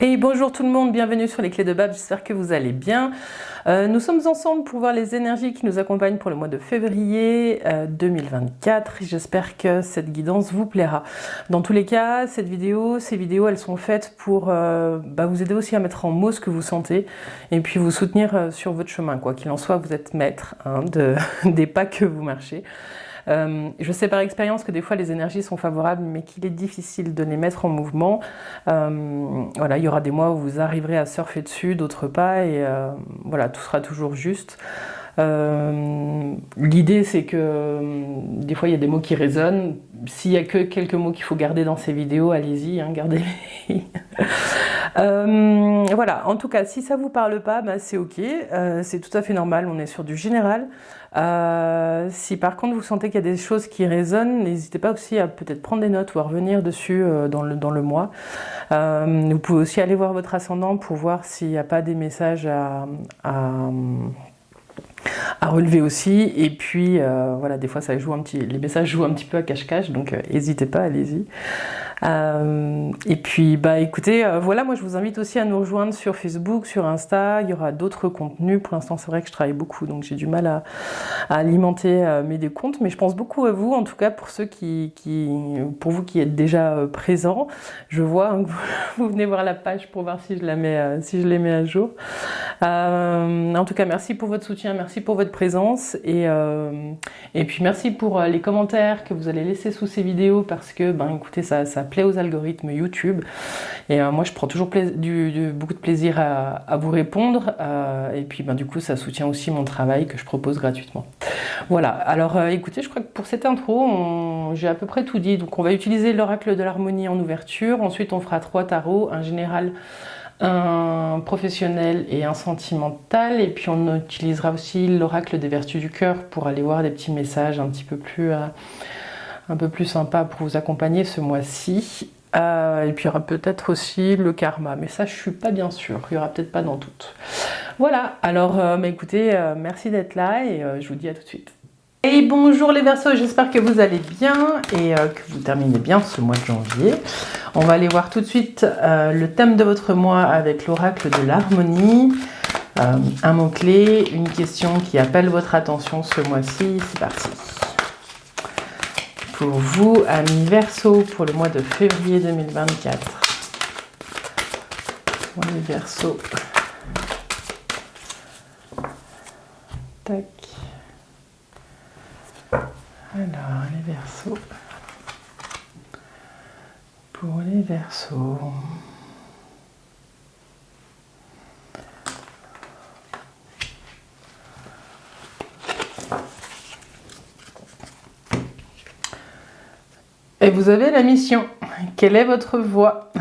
Et bonjour tout le monde, bienvenue sur les clés de Bab, j'espère que vous allez bien. Nous sommes ensemble pour voir les énergies qui nous accompagnent pour le mois de février 2024. J'espère que cette guidance vous plaira. Dans tous les cas, ces vidéos, elles sont faites pour vous aider aussi à mettre en mots ce que vous sentez et puis vous soutenir sur votre chemin. Quoi qu'il en soit, vous êtes maître des pas que vous marchez. Je sais par expérience que des fois les énergies sont favorables mais qu'il est difficile de les mettre en mouvement. Voilà, il y aura des mois où vous arriverez à surfer dessus, d'autres pas, et voilà, tout sera toujours juste. L'idée c'est que des fois il y a des mots qui résonnent. S'il y a que quelques mots qu'il faut garder dans ces vidéos, allez-y, gardez-les. Voilà, en tout cas, si ça vous parle pas, c'est ok, c'est tout à fait normal, on est sur du général. Si par contre vous sentez qu'il y a des choses qui résonnent, n'hésitez pas aussi à peut-être prendre des notes ou à revenir dessus dans le mois. Vous pouvez aussi aller voir votre ascendant pour voir s'il n'y a pas des messages à relever aussi. Et puis voilà, des fois ça joue les messages jouent un petit peu à cache-cache, donc n'hésitez pas, allez-y. Et puis écoutez, voilà, moi je vous invite aussi à nous rejoindre sur Facebook, sur Insta. Il y aura d'autres contenus. Pour l'instant c'est vrai que je travaille beaucoup, donc j'ai du mal à alimenter mes deux comptes, mais je pense beaucoup à vous, en tout cas pour ceux pour vous qui êtes déjà présents. Je vois que vous venez voir la page pour voir si je les mets à jour. En tout cas, merci pour votre soutien, merci pour votre présence, et puis merci pour les commentaires que vous allez laisser sous ces vidéos, parce que écoutez, ça plaît aux algorithmes YouTube, et moi je prends toujours beaucoup de plaisir à vous répondre, et puis du coup ça soutient aussi mon travail que je propose gratuitement. Voilà, alors écoutez, je crois que pour cette intro j'ai à peu près tout dit. Donc on va utiliser l'oracle de l'harmonie en ouverture, ensuite on fera 3 tarots, un général, un professionnel et un sentimental, et puis on utilisera aussi l'oracle des vertus du cœur pour aller voir des petits messages un peu plus sympas pour vous accompagner ce mois-ci. Et puis il y aura peut-être aussi le karma, mais ça je suis pas bien sûre, il y aura peut-être pas dans toutes. Voilà, alors écoutez, merci d'être là, et je vous dis à tout de suite. Et bonjour les Verseaux, j'espère que vous allez bien et que vous terminez bien ce mois de janvier. On va aller voir tout de suite le thème de votre mois avec l'oracle de l'harmonie. Un mot-clé, une question qui appelle votre attention ce mois-ci, c'est parti. Pour vous, amis Verseaux, pour le mois de février 2024. Pour les Verseaux. Tac. Alors, les Verseaux. Pour les Verseaux. Et vous avez la mission. Quelle est votre voie?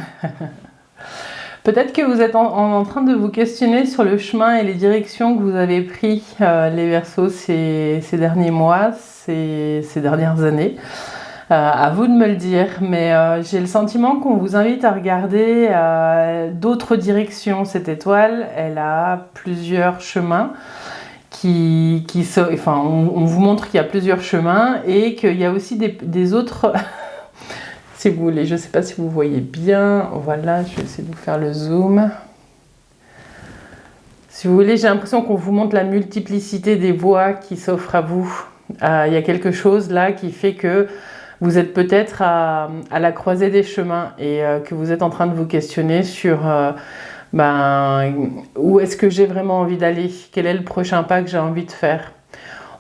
Peut-être que vous êtes en train de vous questionner sur le chemin et les directions que vous avez pris, les Verseaux, ces derniers mois, ces dernières années. À vous de me le dire, mais j'ai le sentiment qu'on vous invite à regarder d'autres directions. Cette étoile, elle a plusieurs chemins on vous montre qu'il y a plusieurs chemins et qu'il y a aussi des autres... Si vous voulez, je ne sais pas si vous voyez bien, voilà, je vais essayer de vous faire le zoom. Si vous voulez, j'ai l'impression qu'on vous montre la multiplicité des voies qui s'offrent à vous. Il y a quelque chose là qui fait que vous êtes peut-être à la croisée des chemins et que vous êtes en train de vous questionner sur où est-ce que j'ai vraiment envie d'aller, quel est le prochain pas que j'ai envie de faire.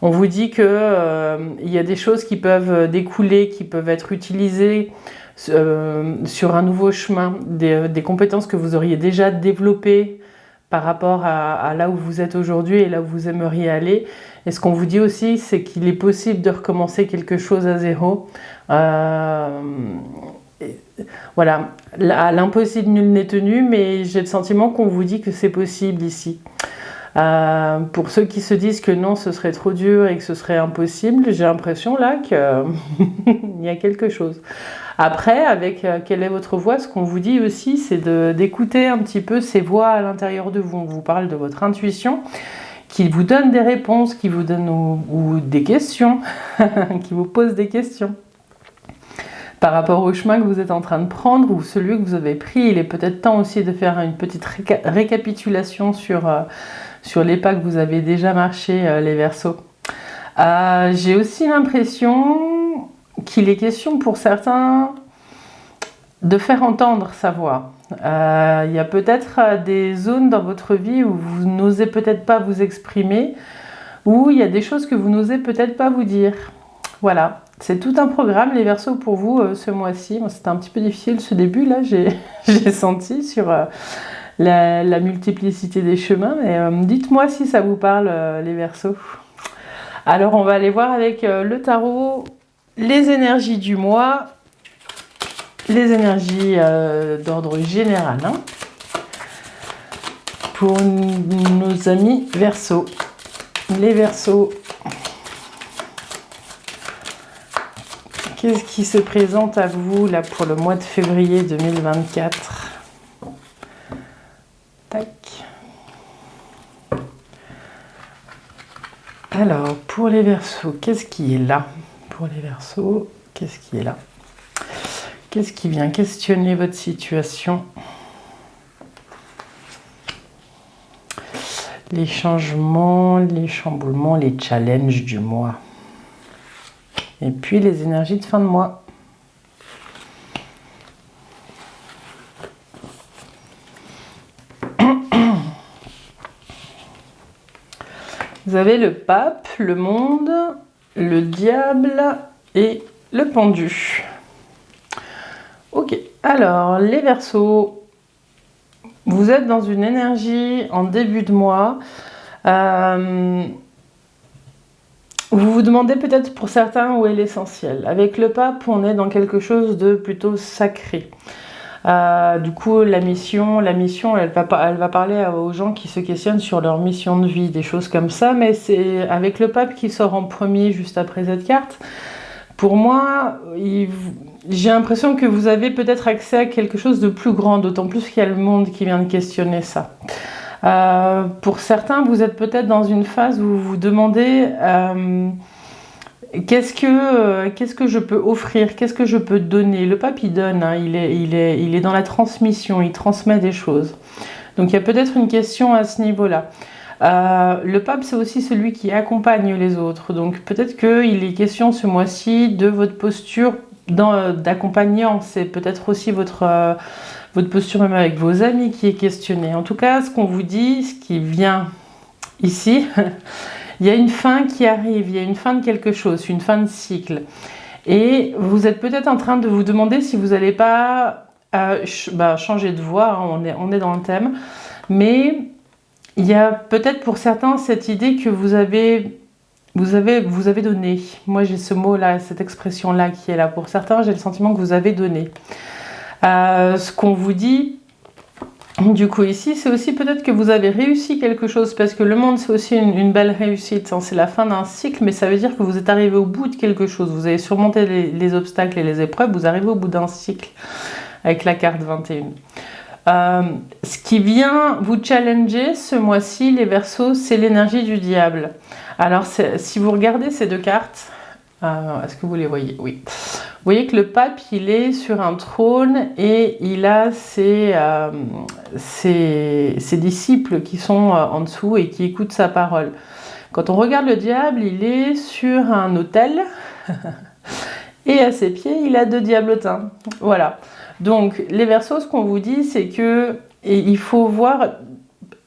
On vous dit que il y a des choses qui peuvent découler, qui peuvent être utilisées sur un nouveau chemin, des compétences que vous auriez déjà développées par rapport à là où vous êtes aujourd'hui et là où vous aimeriez aller. Et ce qu'on vous dit aussi, c'est qu'il est possible de recommencer quelque chose à zéro. Voilà, à l'impossible nul n'est tenu, mais j'ai le sentiment qu'on vous dit que c'est possible ici. Pour ceux qui se disent que non, ce serait trop dur et que ce serait impossible, j'ai l'impression là qu'il y a quelque chose. Après, avec quelle est votre voix, ce qu'on vous dit aussi, c'est d'écouter un petit peu ces voix à l'intérieur de vous. On vous parle de votre intuition, qui vous donne des réponses, qui vous donne ou des questions, qui vous pose des questions. par rapport au chemin que vous êtes en train de prendre ou celui que vous avez pris. Il est peut-être temps aussi de faire une petite récapitulation sur les pas que vous avez déjà marché, les Verseaux. J'ai aussi l'impression qu'il est question pour certains de faire entendre sa voix. Il y a peut-être des zones dans votre vie où vous n'osez peut-être pas vous exprimer, où il y a des choses que vous n'osez peut-être pas vous dire. Voilà, c'est tout un programme, les Verseaux, pour vous ce mois-ci. Bon, c'était un petit peu difficile ce début, là, j'ai senti sur la multiplicité des chemins, mais dites-moi si ça vous parle, les Verseaux. Alors, on va aller voir avec le tarot les énergies du mois. Les énergies d'ordre général, hein, pour nos amis Verseaux. Les Verseaux, qu'est-ce qui se présente à vous là pour le mois de février 2024? Tac. Alors, pour les Verseaux, qu'est-ce qui est là? Pour les Verseaux, qu'est-ce qui est là? Qu'est-ce qui vient questionner votre situation? Les changements, les chamboulements, les challenges du mois. Et puis les énergies de fin de mois. Vous avez le pape, le monde, le diable et le pendu. Ok, alors les Verseaux, vous êtes dans une énergie en début de mois. Vous vous demandez peut-être pour certains où est l'essentiel. Avec le pape, on est dans quelque chose de plutôt sacré. Du coup, la mission, elle va parler aux gens qui se questionnent sur leur mission de vie, des choses comme ça. Mais c'est avec le pape qui sort en premier juste après cette carte. Pour moi, j'ai l'impression que vous avez peut-être accès à quelque chose de plus grand, d'autant plus qu'il y a le monde qui vient de questionner ça. Pour certains, vous êtes peut-être dans une phase où vous vous demandez qu'est-ce que je peux offrir, qu'est-ce que je peux donner. Le pape, il donne, hein, il est dans la transmission, il transmet des choses. Donc il y a peut-être une question à ce niveau-là. Le pape, c'est aussi celui qui accompagne les autres. Donc peut-être qu'il est question ce mois-ci de votre posture d'accompagnant. C'est peut-être aussi votre posture même avec vos amis qui est questionnée. En tout cas, ce qu'on vous dit, ce qui vient ici, il y a une fin qui arrive, il y a une fin de quelque chose, une fin de cycle. Et vous êtes peut-être en train de vous demander si vous n'allez pas changer de voie, hein, on est dans le thème, mais il y a peut-être pour certains cette idée que vous avez donné. Moi j'ai ce mot-là, cette expression-là qui est là. Pour certains, j'ai le sentiment que vous avez donné. Ce qu'on vous dit, du coup ici, c'est aussi peut-être que vous avez réussi quelque chose, parce que le monde c'est aussi une belle réussite, hein. C'est la fin d'un cycle, mais ça veut dire que vous êtes arrivé au bout de quelque chose. Vous avez surmonté les obstacles et les épreuves, vous arrivez au bout d'un cycle avec la carte 21. Ce qui vient vous challenger ce mois-ci, les Verseaux, c'est l'énergie du diable. Alors si vous regardez ces deux cartes, est-ce que vous les voyez? Oui. Vous voyez que le pape, il est sur un trône et il a ses disciples qui sont en dessous et qui écoutent sa parole. Quand on regarde le diable, il est sur un autel et à ses pieds, il a deux diablotins. Voilà. Donc, les Verseaux, ce qu'on vous dit, c'est que il faut voir...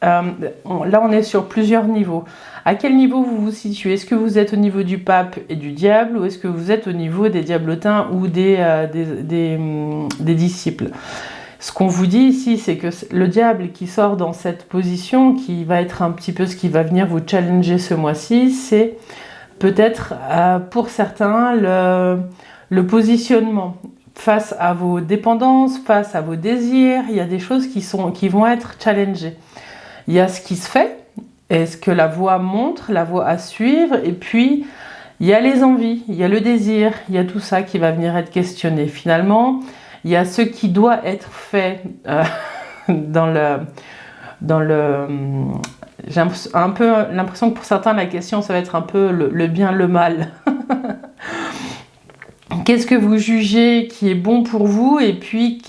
là, on est sur plusieurs niveaux. À quel niveau vous vous situez? Est-ce que vous êtes au niveau du pape et du diable, ou est-ce que vous êtes au niveau des diablotins ou des disciples? Ce qu'on vous dit ici, c'est que le diable qui sort dans cette position, qui va être un petit peu ce qui va venir vous challenger ce mois-ci, c'est peut-être pour certains le positionnement face à vos dépendances, face à vos désirs. Il y a des choses qui vont être challengées. Il y a ce qui se fait, et ce que la voie montre, la voie à suivre, et puis il y a les envies, il y a le désir, il y a tout ça qui va venir être questionné. Finalement, il y a ce qui doit être fait j'ai un peu l'impression que pour certains, la question, ça va être un peu le bien, le mal. qu'est-ce que vous jugez qui est bon pour vous, et puis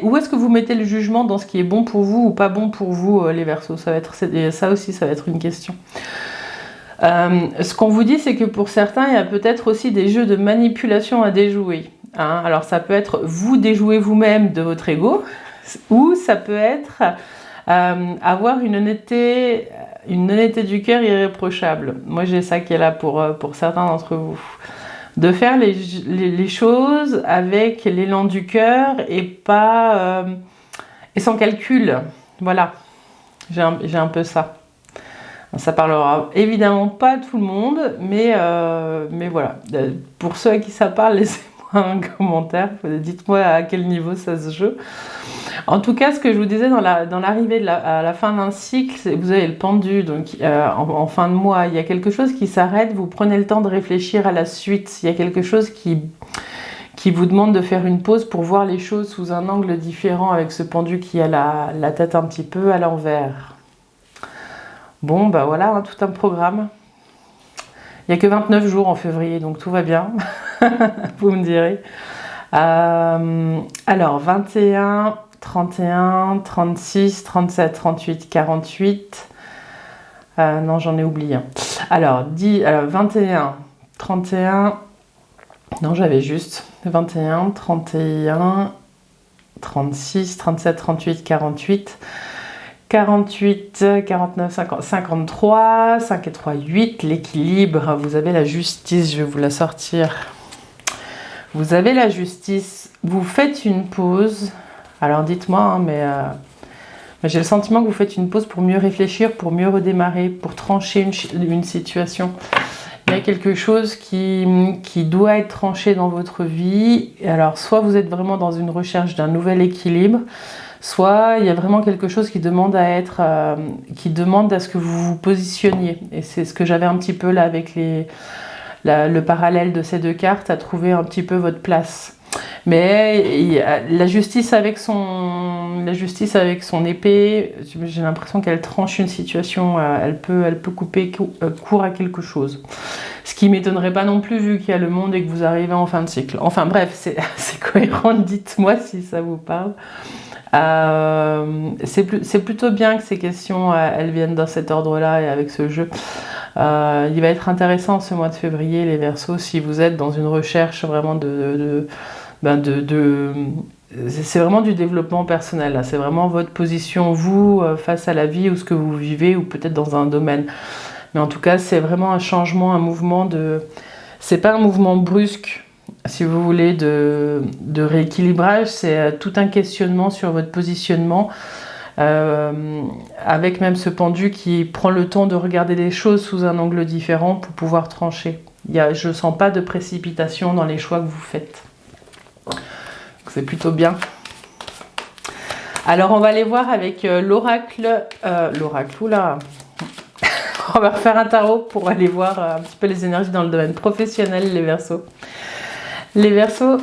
où est-ce que vous mettez le jugement dans ce qui est bon pour vous ou pas bon pour vous, les Verseaux. Ça aussi, ça va être une question. Ce qu'on vous dit, c'est que pour certains, il y a peut-être aussi des jeux de manipulation à déjouer. Hein. Alors ça peut être vous déjouer vous-même de votre ego, ou ça peut être avoir une honnêteté du cœur irréprochable. Moi j'ai ça qui est là pour certains d'entre vous. De faire les choses avec l'élan du cœur et pas et sans calcul. Voilà, j'ai un peu ça. Ça parlera évidemment pas de tout le monde, mais voilà. Pour ceux à qui ça parle, laissez-moi un commentaire. Dites-moi à quel niveau ça se joue. En tout cas, ce que je vous disais dans l'arrivée à la fin d'un cycle, vous avez le pendu, donc en fin de mois, il y a quelque chose qui s'arrête, vous prenez le temps de réfléchir à la suite. Il y a quelque chose qui vous demande de faire une pause pour voir les choses sous un angle différent avec ce pendu qui a la tête un petit peu à l'envers. Bon, bah voilà, hein, tout un programme. Il n'y a que 29 jours en février, donc tout va bien. Vous me direz. Alors, 21, 31, 36, 37, 38, 48. Non, j'en ai oublié un. Alors, 21, 31. Non, j'avais juste 21, 31, 36, 37, 38, 48. 48, 49, 50, 53, 5 et 3, 8, l'équilibre, vous avez la justice, je vais vous la sortir. Vous avez la justice, vous faites une pause, alors dites-moi, hein, mais j'ai le sentiment que vous faites une pause pour mieux réfléchir, pour mieux redémarrer, pour trancher une situation. Il y a quelque chose qui doit être tranché dans votre vie, alors soit vous êtes vraiment dans une recherche d'un nouvel équilibre, soit il y a vraiment quelque chose qui demande à ce que vous vous positionniez. Et c'est ce que j'avais un petit peu là avec le parallèle de ces deux cartes, à trouver un petit peu votre place. Mais la justice avec son épée, j'ai l'impression qu'elle tranche une situation, elle peut couper court à quelque chose. Ce qui m'étonnerait pas non plus vu qu'il y a le monde et que vous arrivez en fin de cycle. Enfin bref, c'est cohérent, dites-moi si ça vous parle. C'est plutôt bien que ces questions elles viennent dans cet ordre-là et avec ce jeu. Il va être intéressant ce mois de février, les Verseaux, si vous êtes dans une recherche vraiment c'est vraiment du développement personnel. Là. C'est vraiment votre position, vous, face à la vie ou ce que vous vivez, ou peut-être dans un domaine. Mais en tout cas, c'est vraiment un changement, un mouvement c'est pas un mouvement brusque, si vous voulez, de rééquilibrage, c'est tout un questionnement sur votre positionnement, avec même ce pendu qui prend le temps de regarder les choses sous un angle différent pour pouvoir trancher. Je ne sens pas de précipitation dans les choix que vous faites. C'est plutôt bien. Alors on va aller voir avec l'oracle. Oula. On va refaire un tarot pour aller voir un petit peu les énergies dans le domaine professionnel, les Verseaux. Les Verseaux,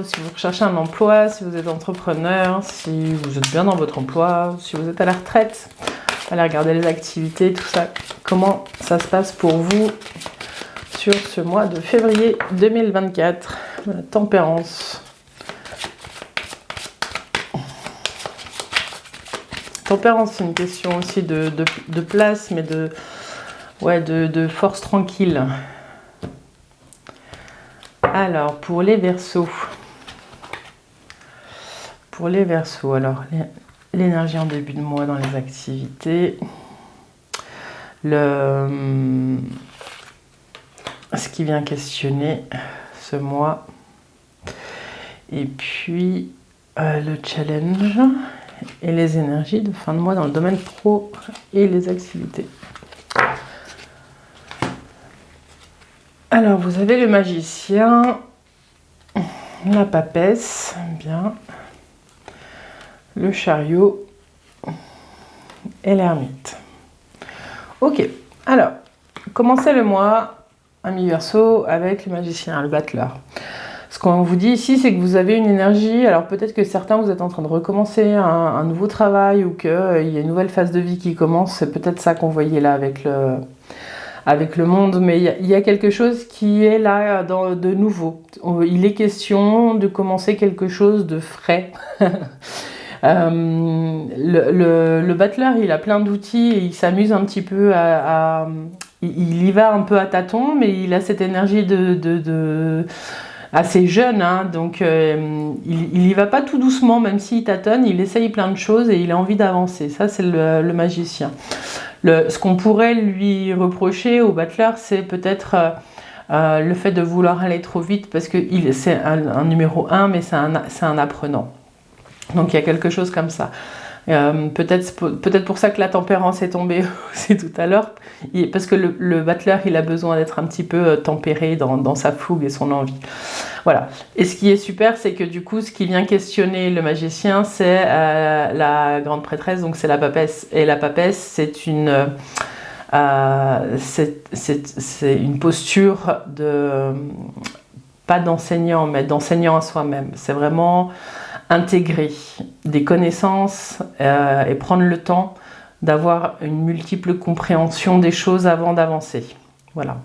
si vous recherchez un emploi, si vous êtes entrepreneur, si vous êtes bien dans votre emploi, si vous êtes à la retraite, allez regarder les activités, tout ça. Comment ça se passe pour vous sur ce mois de février 2024. La tempérance. Tempérance, c'est une question aussi de place, mais de force tranquille. Alors, pour les Verseaux. Alors, l'énergie en début de mois dans les activités. Ce qui vient questionner ce mois. Et puis, le challenge et les énergies de fin de mois dans le domaine pro et les activités. Alors, vous avez le magicien, la papesse, bien, le chariot et l'ermite. Ok, alors, commencez le mois, ami Verseau, avec le magicien, le battleur. Ce qu'on vous dit ici, c'est que vous avez une énergie, alors peut-être que certains, vous êtes en train de recommencer un nouveau travail ou qu'il y a une nouvelle phase de vie qui commence, c'est peut-être ça qu'on voyait là avec avec le monde, mais il y a quelque chose qui est là de nouveau. Il est question de commencer quelque chose de frais. Le battleur, il a plein d'outils et il s'amuse un petit peu il y va un peu à tâtons, mais il a cette énergie assez jeune, hein, donc il y va pas tout doucement, même s'il tâtonne, il essaye plein de choses et il a envie d'avancer. Ça, c'est le magicien. Ce qu'on pourrait lui reprocher au battleur, c'est peut-être le fait de vouloir aller trop vite, parce que c'est un numéro 1, mais c'est un apprenant. Donc il y a quelque chose comme ça. Peut-être pour ça que la tempérance est tombée aussi tout à l'heure, parce que le battleur, il a besoin d'être un petit peu tempéré dans sa fougue et son envie. Voilà. Et ce qui est super, c'est que du coup, ce qui vient questionner le magicien, c'est la grande prêtresse, donc c'est la papesse. Et la papesse, c'est une posture pas d'enseignant, mais d'enseignant à soi-même. C'est vraiment intégrer des connaissances et prendre le temps d'avoir une multiple compréhension des choses avant d'avancer. Voilà.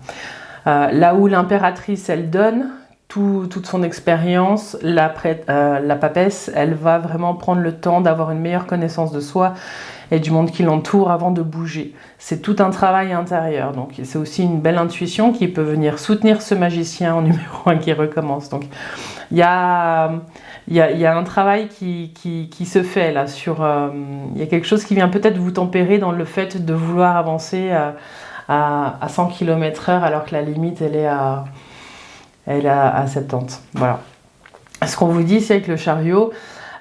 Là où l'impératrice, elle donne toute son expérience, la papesse, elle va vraiment prendre le temps d'avoir une meilleure connaissance de soi et du monde qui l'entoure avant de bouger. C'est tout un travail intérieur, donc c'est aussi une belle intuition qui peut venir soutenir ce magicien en numéro 1 qui recommence. Donc il y a un travail qui se fait là il y a quelque chose qui vient peut-être vous tempérer dans le fait de vouloir avancer à 100 km/h alors que la limite elle est à 70. Voilà. Ce qu'on vous dit, c'est avec le chariot,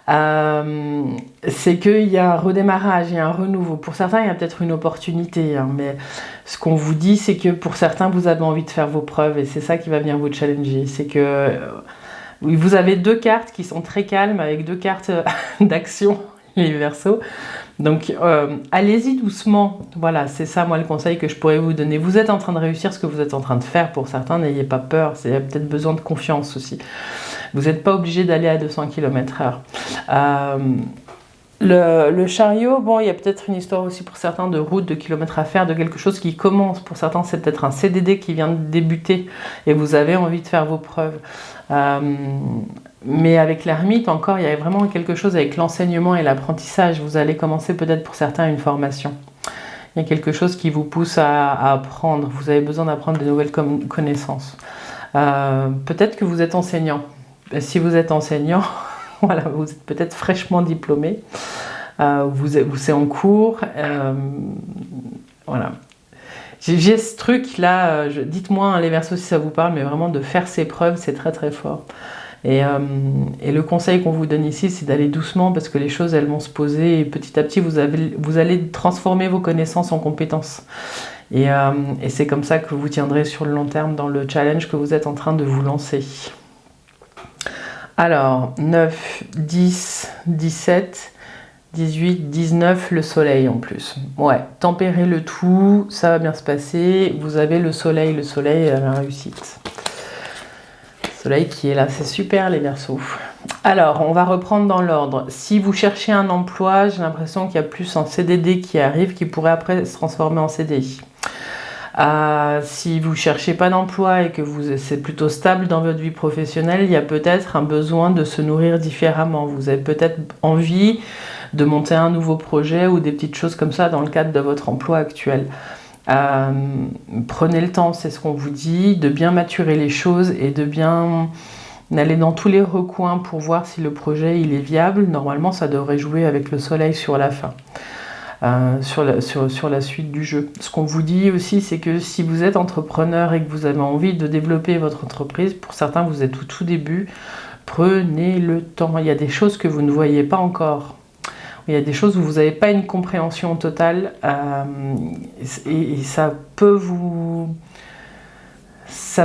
c'est qu'il y a un redémarrage, il y a un renouveau. Pour certains, il y a peut-être une opportunité, hein, mais ce qu'on vous dit, c'est que pour certains, vous avez envie de faire vos preuves et c'est ça qui va venir vous challenger. C'est que vous avez 2 cartes qui sont très calmes avec 2 cartes d'action, les Verseaux. Donc allez-y doucement, voilà, c'est ça moi le conseil que je pourrais vous donner. Vous êtes en train de réussir ce que vous êtes en train de faire, pour certains, n'ayez pas peur, c'est peut-être besoin de confiance aussi. Vous n'êtes pas obligé d'aller à 200 km/h. Le chariot, bon, il y a peut-être une histoire aussi pour certains de route, de kilomètres à faire, de quelque chose qui commence. Pour certains, c'est peut-être un CDD qui vient de débuter et vous avez envie de faire vos preuves. Mais avec l'ermite, encore, il y a vraiment quelque chose avec l'enseignement et l'apprentissage. Vous allez commencer peut-être pour certains une formation. Il y a quelque chose qui vous pousse à apprendre. Vous avez besoin d'apprendre de nouvelles connaissances. Peut-être que vous êtes enseignant. Si vous êtes enseignant, voilà, vous êtes peut-être fraîchement diplômé. C'est en cours. Voilà. J'ai ce truc là, dites-moi hein, les Verseaux si ça vous parle, mais vraiment de faire ses preuves, c'est très très fort. Et le conseil qu'on vous donne ici, c'est d'aller doucement parce que les choses elles vont se poser et petit à petit vous allez transformer vos connaissances en compétences. Et c'est comme ça que vous tiendrez sur le long terme dans le challenge que vous êtes en train de vous lancer. Alors, 9, 10, 17, 18, 19, le soleil en plus. Ouais, tempérez le tout, ça va bien se passer. Vous avez le soleil, la réussite. Soleil qui est là, c'est super les Verseaux. Alors, on va reprendre dans l'ordre. Si vous cherchez un emploi, j'ai l'impression qu'il y a plus un CDD qui arrive, qui pourrait après se transformer en CDI. Si vous ne cherchez pas d'emploi et que c'est plutôt stable dans votre vie professionnelle, il y a peut-être un besoin de se nourrir différemment. Vous avez peut-être envie de monter un nouveau projet ou des petites choses comme ça dans le cadre de votre emploi actuel. Prenez le temps, c'est ce qu'on vous dit, de bien maturer les choses et de bien aller dans tous les recoins pour voir si le projet il est viable. Normalement, ça devrait jouer avec le soleil sur la fin. Sur la suite du jeu. Ce qu'on vous dit aussi, c'est que si vous êtes entrepreneur et que vous avez envie de développer votre entreprise, pour certains vous êtes au tout début, prenez le temps. Il y a des choses que vous ne voyez pas encore. Il y a des choses où vous n'avez pas une compréhension totale et ça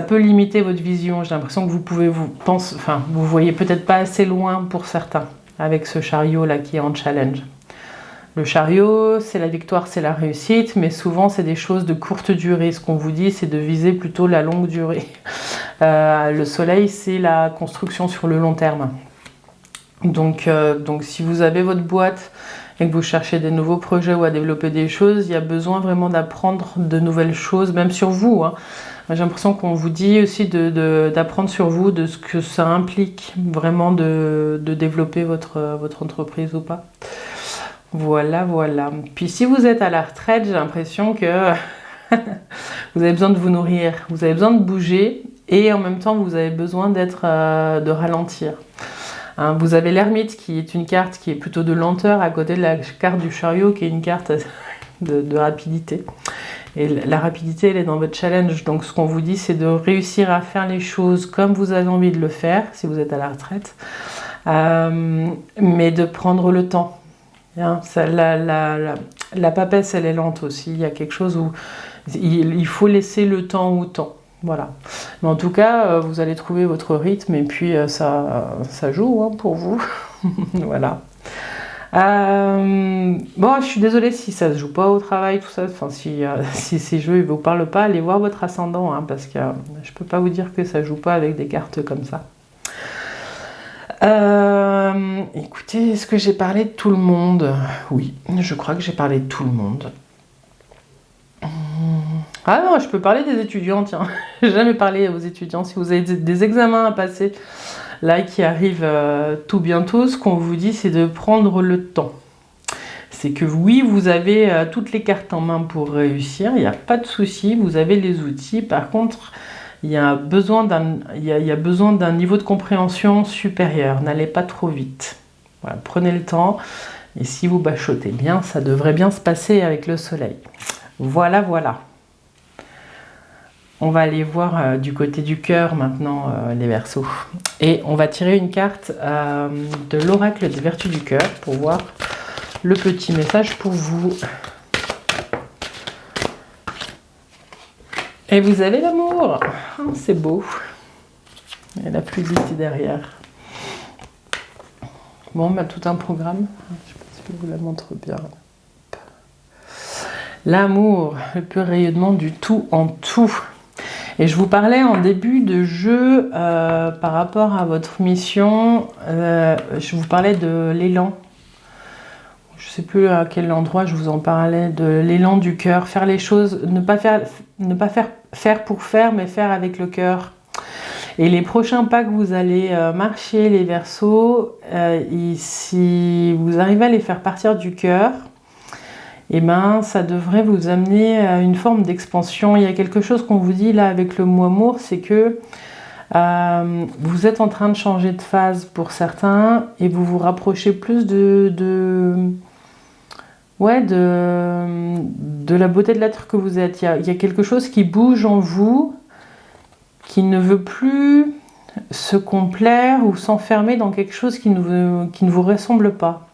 peut limiter votre vision. J'ai l'impression que vous voyez peut-être pas assez loin pour certains avec ce chariot là qui est en challenge. Le chariot, c'est la victoire, c'est la réussite, mais souvent c'est des choses de courte durée. Ce qu'on vous dit, c'est de viser plutôt la longue durée. Le soleil, c'est la construction sur le long terme. Donc si vous avez votre boîte et que vous cherchez des nouveaux projets ou à développer des choses, il y a besoin vraiment d'apprendre de nouvelles choses, même sur vous, hein. J'ai l'impression qu'on vous dit aussi d'apprendre sur vous, de ce que ça implique vraiment de développer votre entreprise ou pas. Voilà, voilà. Puis si vous êtes à la retraite, j'ai l'impression que vous avez besoin de vous nourrir, vous avez besoin de bouger et en même temps vous avez besoin de ralentir. Hein, vous avez l'ermite qui est une carte qui est plutôt de lenteur à côté de la carte du chariot qui est une carte de rapidité. Et la rapidité, elle est dans votre challenge. Donc, ce qu'on vous dit, c'est de réussir à faire les choses comme vous avez envie de le faire, si vous êtes à la retraite, mais de prendre le temps. Hein, la papesse, elle est lente aussi. Il y a quelque chose où il faut laisser le temps au temps. Voilà. Mais en tout cas, vous allez trouver votre rythme et puis ça joue hein, pour vous. Voilà. Bon, je suis désolée si ça se joue pas au travail, tout ça. Enfin, si ces jeux ne vous parlent pas, allez voir votre ascendant, hein, parce que je peux pas vous dire que ça joue pas avec des cartes comme ça. Écoutez, est-ce que j'ai parlé de tout le monde? Oui, je crois que j'ai parlé de tout le monde. Ah non, je peux parler des étudiants, tiens. J'ai jamais parlé aux étudiants. Si vous avez des examens à passer, là, qui arrivent tout bientôt, ce qu'on vous dit, c'est de prendre le temps. C'est que oui, vous avez toutes les cartes en main pour réussir, il n'y a pas de souci, vous avez les outils. Par contre, il y a besoin d'un niveau de compréhension supérieur. N'allez pas trop vite. Voilà, prenez le temps. Et si vous bachotez bien, ça devrait bien se passer avec le soleil. Voilà, voilà. On va aller voir du côté du cœur maintenant, les Verseaux. Et on va tirer une carte de l'oracle des vertus du cœur pour voir le petit message pour vous. Et vous avez l'amour. Oh, c'est beau. Et la fluidité derrière. Bon, bah, tout un programme. Je ne sais pas si je vous la montre bien. L'amour, le pur rayonnement du tout en tout. Et je vous parlais en début de jeu par rapport à votre mission, je vous parlais de l'élan. Je ne sais plus à quel endroit je vous en parlais, de l'élan du cœur, faire les choses, ne pas faire pour faire, mais faire avec le cœur. Et les prochains pas que vous allez marcher, les Verseaux, si vous arrivez à les faire partir du cœur, eh ben, ça devrait vous amener à une forme d'expansion. Il y a quelque chose qu'on vous dit là avec le mot amour, c'est que vous êtes en train de changer de phase pour certains et vous vous rapprochez plus de la beauté de l'être que vous êtes. Il y a quelque chose qui bouge en vous, qui ne veut plus se complaire ou s'enfermer dans quelque chose qui ne vous ressemble pas.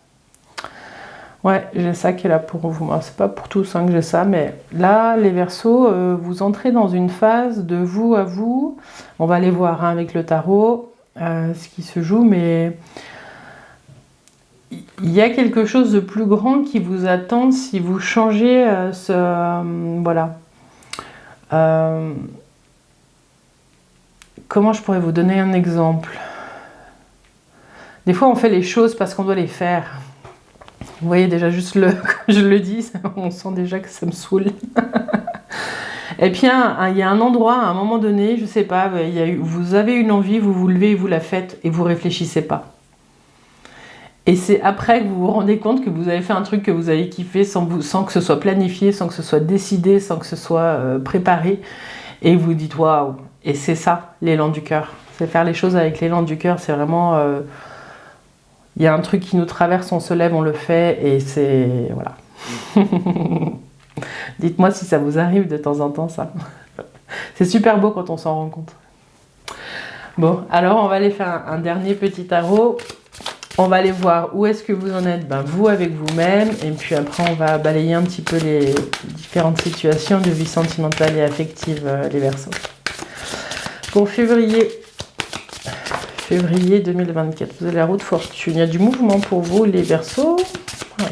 Ouais, j'ai ça qui est là pour vous. Moi, c'est pas pour tous hein, que j'ai ça, mais là, les Verseaux, vous entrez dans une phase de vous à vous. On va aller voir hein, avec le tarot ce qui se joue, mais il y a quelque chose de plus grand qui vous attend si vous changez voilà. Comment je pourrais vous donner un exemple? Des fois, on fait les choses parce qu'on doit les faire. Vous voyez déjà juste quand je le dis, on sent déjà que ça me saoule. Et puis il y a un endroit, à un moment donné, je sais pas, vous avez une envie, vous vous levez et vous la faites et vous réfléchissez pas. Et c'est après que vous vous rendez compte que vous avez fait un truc que vous avez kiffé sans que ce soit planifié, sans que ce soit décidé, sans que ce soit préparé. Et vous dites waouh. Et c'est ça, l'élan du cœur. C'est faire les choses avec l'élan du cœur, c'est vraiment... Il y a un truc qui nous traverse, on se lève, on le fait, et c'est... Voilà. Dites-moi si ça vous arrive de temps en temps, ça. C'est super beau quand on s'en rend compte. Bon, alors on va aller faire un dernier petit tarot. On va aller voir où est-ce que vous en êtes, vous avec vous-même, et puis après on va balayer un petit peu les différentes situations de vie sentimentale et affective, les Verseaux. Pour février 2024, vous avez la roue de fortune. Il y a du mouvement pour vous, les Verseaux.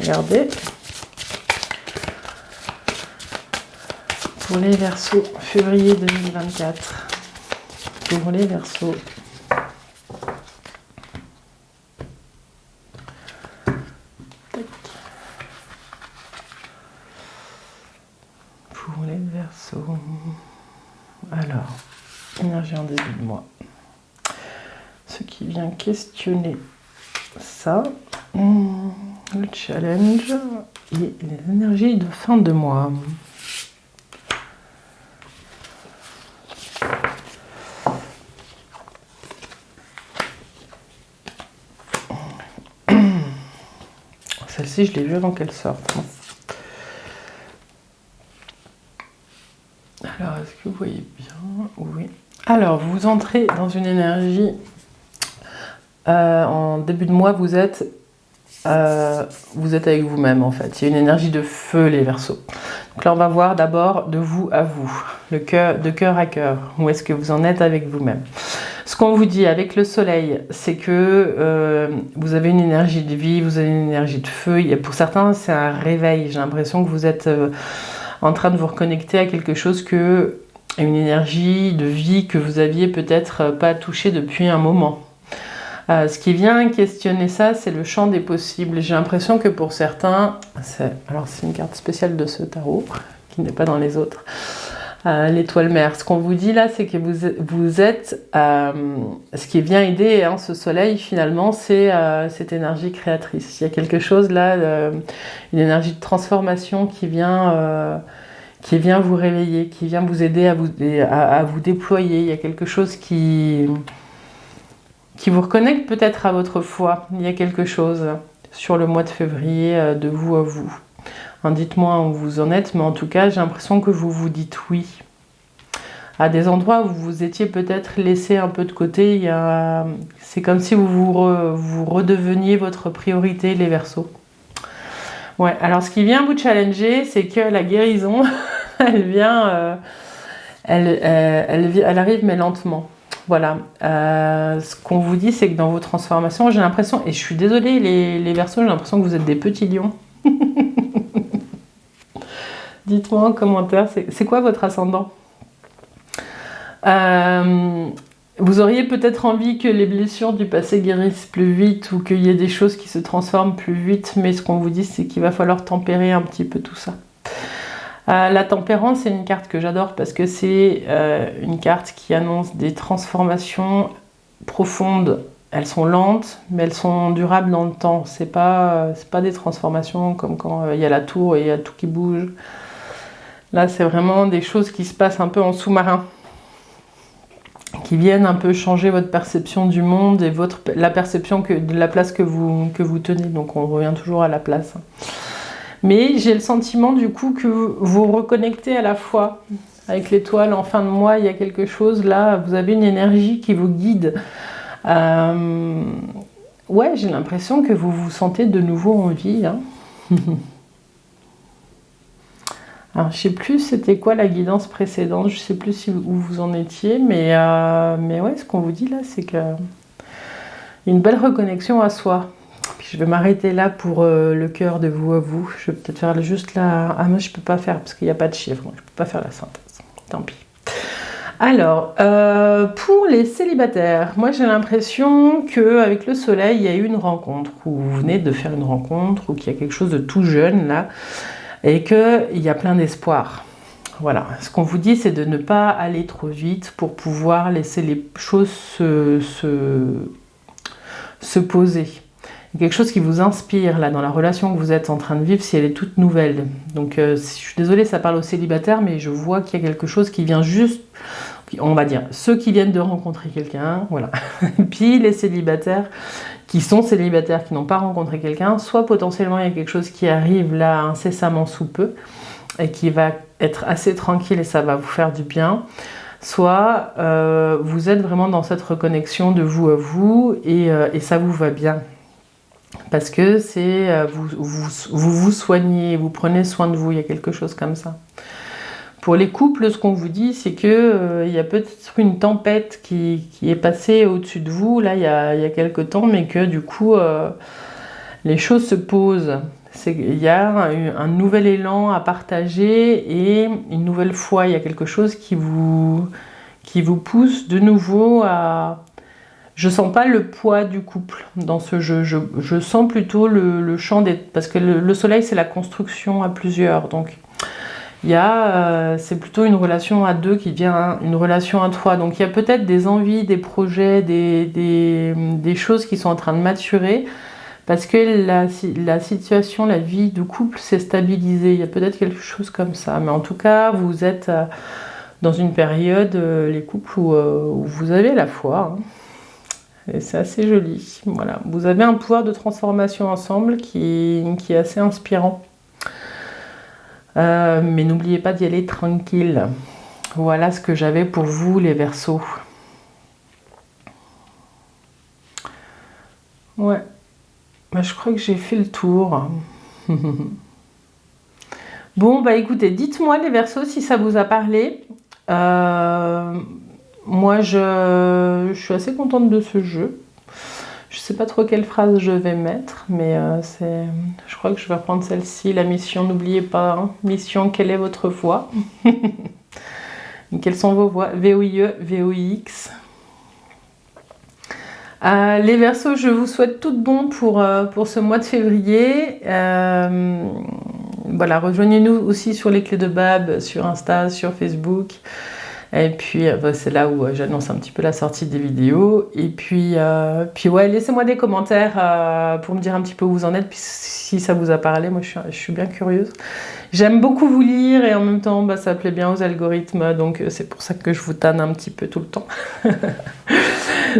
Regardez. Pour les Verseaux, février 2024. Pour les Verseaux. qui vient questionner ça. Le challenge et les énergies de fin de mois. Celle-ci, je l'ai vue avant qu'elle sorte. Alors, est-ce que vous voyez bien? Oui. Alors, vous entrez dans une énergie. En début de mois, vous êtes avec vous-même, en fait. Il y a une énergie de feu, les Verseaux. Donc là, on va voir d'abord de vous à vous, de cœur à cœur. Où est-ce que vous en êtes avec vous-même? Ce qu'on vous dit avec le soleil, c'est que vous avez une énergie de vie, vous avez une énergie de feu. Pour certains, c'est un réveil. J'ai l'impression que vous êtes en train de vous reconnecter à quelque chose une énergie de vie que vous aviez peut-être pas touchée depuis un moment. Ce qui vient questionner ça, c'est le champ des possibles. J'ai l'impression que pour certains, c'est une carte spéciale de ce tarot, qui n'est pas dans les autres, l'étoile mère. Ce qu'on vous dit là, c'est que vous êtes, ce qui vient aider ce soleil finalement, c'est cette énergie créatrice. Il y a quelque chose là, une énergie de transformation qui vient vous réveiller, qui vient vous aider à vous déployer. Il y a quelque chose qui vous reconnecte peut-être à votre foi. Il y a quelque chose sur le mois de février de vous à vous. Dites-moi où vous en êtes, mais en tout cas, j'ai l'impression que vous vous dites oui. À des endroits où vous étiez peut-être laissé un peu de côté, c'est comme si vous redeveniez votre priorité, les Verseaux. Ouais, alors ce qui vient vous challenger, c'est que la guérison, elle arrive mais lentement. Voilà, ce qu'on vous dit, c'est que dans vos transformations, j'ai l'impression, et je suis désolée les Verseaux, j'ai l'impression que vous êtes des petits lions. Dites-moi en commentaire, c'est quoi votre ascendant? Vous auriez peut-être envie que les blessures du passé guérissent plus vite ou qu'il y ait des choses qui se transforment plus vite, mais ce qu'on vous dit, c'est qu'il va falloir tempérer un petit peu tout ça. La tempérance, c'est une carte que j'adore parce que c'est une carte qui annonce des transformations profondes. Elles sont lentes, mais elles sont durables dans le temps. C'est pas des transformations comme quand il y a la tour et il y a tout qui bouge. Là, c'est vraiment des choses qui se passent un peu en sous-marin, qui viennent un peu changer votre perception du monde et la perception de la place que vous tenez. Donc, on revient toujours à la place. Mais j'ai le sentiment du coup que vous reconnectez à la fois avec l'étoile en fin de mois. Il y a quelque chose là, vous avez une énergie qui vous guide. Ouais, j'ai l'impression que vous vous sentez de nouveau en vie. Alors, je sais plus c'était quoi la guidance précédente, je sais plus où vous en étiez, mais ouais, ce qu'on vous dit là, c'est que une belle reconnexion à soi. Puis je vais m'arrêter là pour le cœur de vous à vous. Je vais peut-être faire juste la... Ah, moi je peux pas faire parce qu'il n'y a pas de chiffre, donc je peux pas faire la synthèse. Tant pis. Alors, pour les célibataires, moi j'ai l'impression qu'avec le soleil, il y a eu une rencontre, où vous venez de faire une rencontre, ou qu'il y a quelque chose de tout jeune là, et qu'il y a plein d'espoir. Voilà, ce qu'on vous dit, c'est de ne pas aller trop vite pour pouvoir laisser les choses se poser. Il y a quelque chose qui vous inspire là dans la relation que vous êtes en train de vivre si elle est toute nouvelle. Donc je suis désolée, ça parle aux célibataires, mais je vois qu'il y a quelque chose qui vient juste, on va dire, ceux qui viennent de rencontrer quelqu'un, voilà. Puis les célibataires qui sont célibataires, qui n'ont pas rencontré quelqu'un, soit potentiellement il y a quelque chose qui arrive là incessamment sous peu et qui va être assez tranquille et ça va vous faire du bien, soit vous êtes vraiment dans cette reconnexion de vous à vous et ça vous va bien. Parce que c'est vous soignez, vous prenez soin de vous, il y a quelque chose comme ça. Pour les couples, ce qu'on vous dit, c'est que il y a peut-être une tempête qui est passée au-dessus de vous, là, il y a quelque temps, mais que du coup, les choses se posent. Il y a un nouvel élan à partager et une nouvelle foi, il y a quelque chose qui vous pousse de nouveau à... Je sens pas le poids du couple dans ce jeu, je sens plutôt le champ des... Parce que le soleil, c'est la construction à plusieurs, donc c'est plutôt une relation à deux qui devient une relation à trois. Donc il y a peut-être des envies, des projets, des choses qui sont en train de maturer parce que la situation, la vie de couple s'est stabilisée. Il y a peut-être quelque chose comme ça. Mais en tout cas, vous êtes dans une période, les couples, où vous avez la foi. Hein. Et c'est assez joli. Voilà. Vous avez un pouvoir de transformation ensemble qui est assez inspirant. Mais n'oubliez pas d'y aller tranquille. Voilà ce que j'avais pour vous, les Verseaux. Ouais, bah, je crois que j'ai fait le tour. Bon, bah écoutez, dites-moi les Verseaux si ça vous a parlé. Moi, je suis assez contente de ce jeu. Je sais pas trop quelle phrase je vais mettre, mais je crois que je vais reprendre celle-ci. La mission, n'oubliez pas, hein. Mission, quelle est votre voix? Quelles sont vos voix? VOIE, VOIX. Les Verseaux, je vous souhaite tout de bon pour ce mois de février. Voilà, rejoignez-nous aussi sur les clés de Bab, sur Insta, sur Facebook. Et puis c'est là où j'annonce un petit peu la sortie des vidéos. Et puis ouais, laissez-moi des commentaires pour me dire un petit peu où vous en êtes, puis si ça vous a parlé. Moi je suis bien curieuse. J'aime beaucoup vous lire et en même temps ça plaît bien aux algorithmes, donc c'est pour ça que je vous tanne un petit peu tout le temps.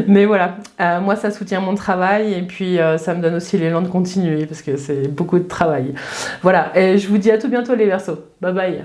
Mais voilà, moi ça soutient mon travail et puis ça me donne aussi l'élan de continuer parce que c'est beaucoup de travail. Voilà, et je vous dis à tout bientôt les Verseaux. Bye bye.